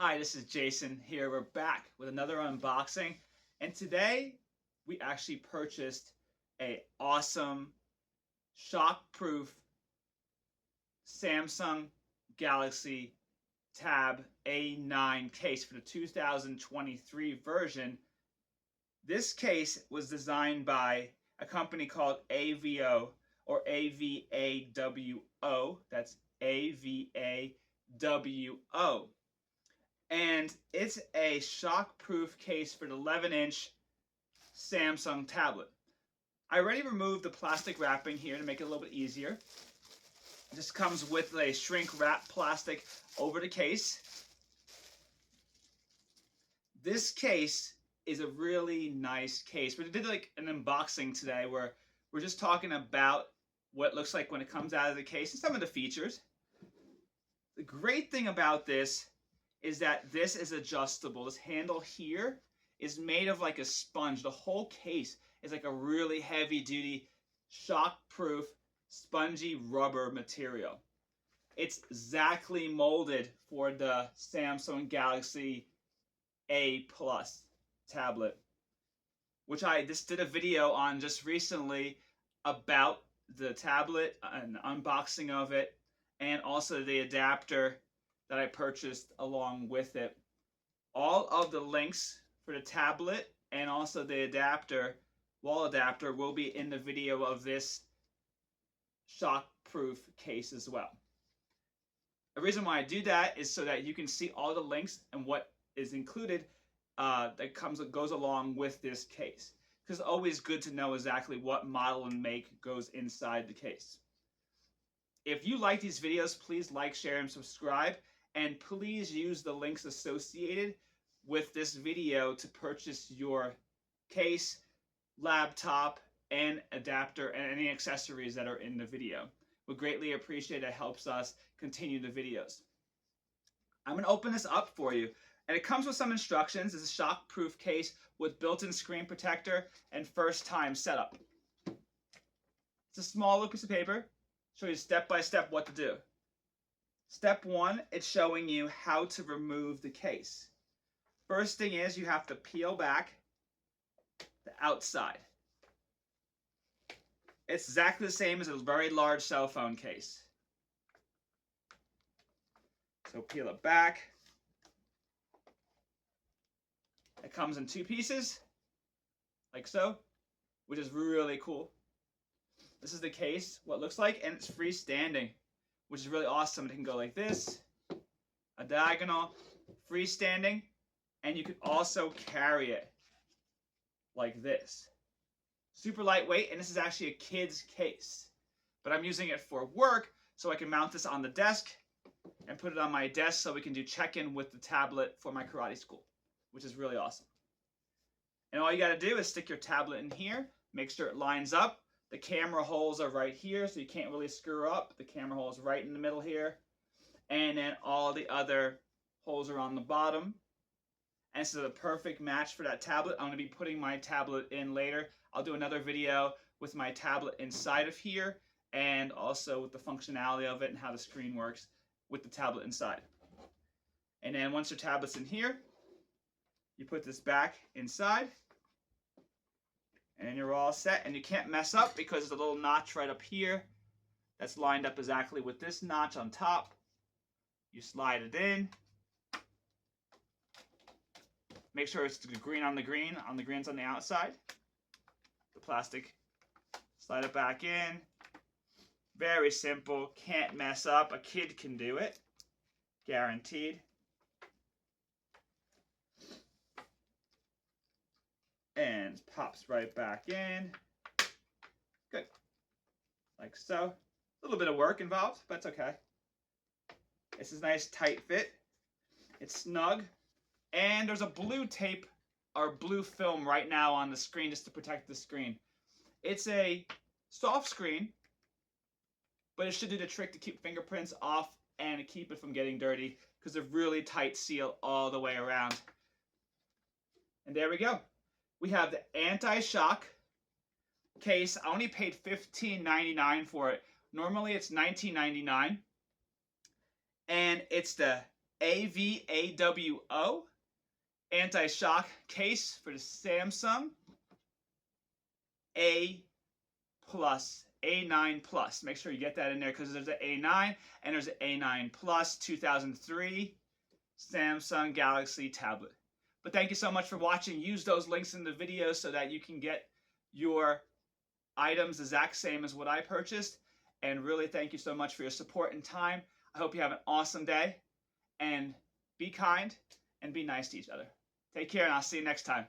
Hi, this is Jason here. We're back with another unboxing, and today we actually purchased a awesome shock-proof Samsung Galaxy Tab A9 case for the 2023 version. This case was designed by a company called AVO or AVAWO. That's AVAWO. And it's a shock-proof case for the 11-inch Samsung tablet. I already removed the plastic wrapping here to make it a little bit easier. This comes with a shrink wrap plastic over the case. This case is a really nice case. We did like an unboxing today where we're just talking about what it looks like when it comes out of the case and some of the features. The great thing about this is that this is adjustable. This handle here is made of like a sponge. The whole case is like a really heavy duty, shock-proof, spongy rubber material. It's exactly molded for the Samsung Galaxy A Plus tablet, which I just did a video on just recently about the tablet, an unboxing of it, and also the adapter that I purchased along with it. All of the links for the tablet and also the adapter, wall adapter, will be in the video of this shock-proof case as well. The reason why I do that is so that you can see all the links and what is included that goes along with this case. Because it's always good to know exactly what model and make goes inside the case. If you like these videos, please like, share, and subscribe. And please use the links associated with this video to purchase your case, laptop, and adapter, and any accessories that are in the video. We greatly appreciate it. It helps us continue the videos. I'm going to open this up for you. And it comes with some instructions. It's a shock-proof case with built-in screen protector and first-time setup. It's a small little piece of paper. Show you step-by-step what to do. Step 1, it's showing you how to remove the case. First thing is you have to peel back the outside. It's exactly the same as a very large cell phone case. So peel it back. It comes in 2 pieces, like so, which is really cool. This is the case, what it looks like, and it's freestanding, which is really awesome. It can go like this, a diagonal, freestanding, and you could also carry it like this. Super lightweight, and this is actually a kid's case. But I'm using it for work, so I can mount this on the desk and put it on my desk so we can do check-in with the tablet for my karate school, which is really awesome. And all you got to do is stick your tablet in here, make sure it lines up. The camera holes are right here, so you can't really screw up. The camera hole is right in the middle here. And then all the other holes are on the bottom. And this is a perfect match for that tablet. I'm going to be putting my tablet in later. I'll do another video with my tablet inside of here and also with the functionality of it and how the screen works with the tablet inside. And then once your tablet's in here, you put this back inside. And you're all set, and you can't mess up because there's a little notch right up here that's lined up exactly with this notch on top. You slide it in. Make sure it's the green on the green's on the outside. The plastic, slide it back in. Very simple, can't mess up. A kid can do it, guaranteed. And pops right back in. Good. Like so. A little bit of work involved, but it's okay. This is a nice tight fit. It's snug. And there's a blue tape or blue film right now on the screen just to protect the screen. It's a soft screen, but it should do the trick to keep fingerprints off and keep it from getting dirty because they're really tight seal all the way around. And there we go. We have the anti-shock case. I only paid $15.99 for it. Normally it's $19.99. And it's the AVAWO anti-shock case for the Samsung A+, A9 Plus. Make sure you get that in there because there's an A9 and there's an A9 Plus 2003 Samsung Galaxy tablet. But thank you so much for watching. Use those links in the video so that you can get your items the exact same as what I purchased. And really thank you so much for your support and time. I hope you have an awesome day, and be kind and be nice to each other. Take care, and I'll see you next time.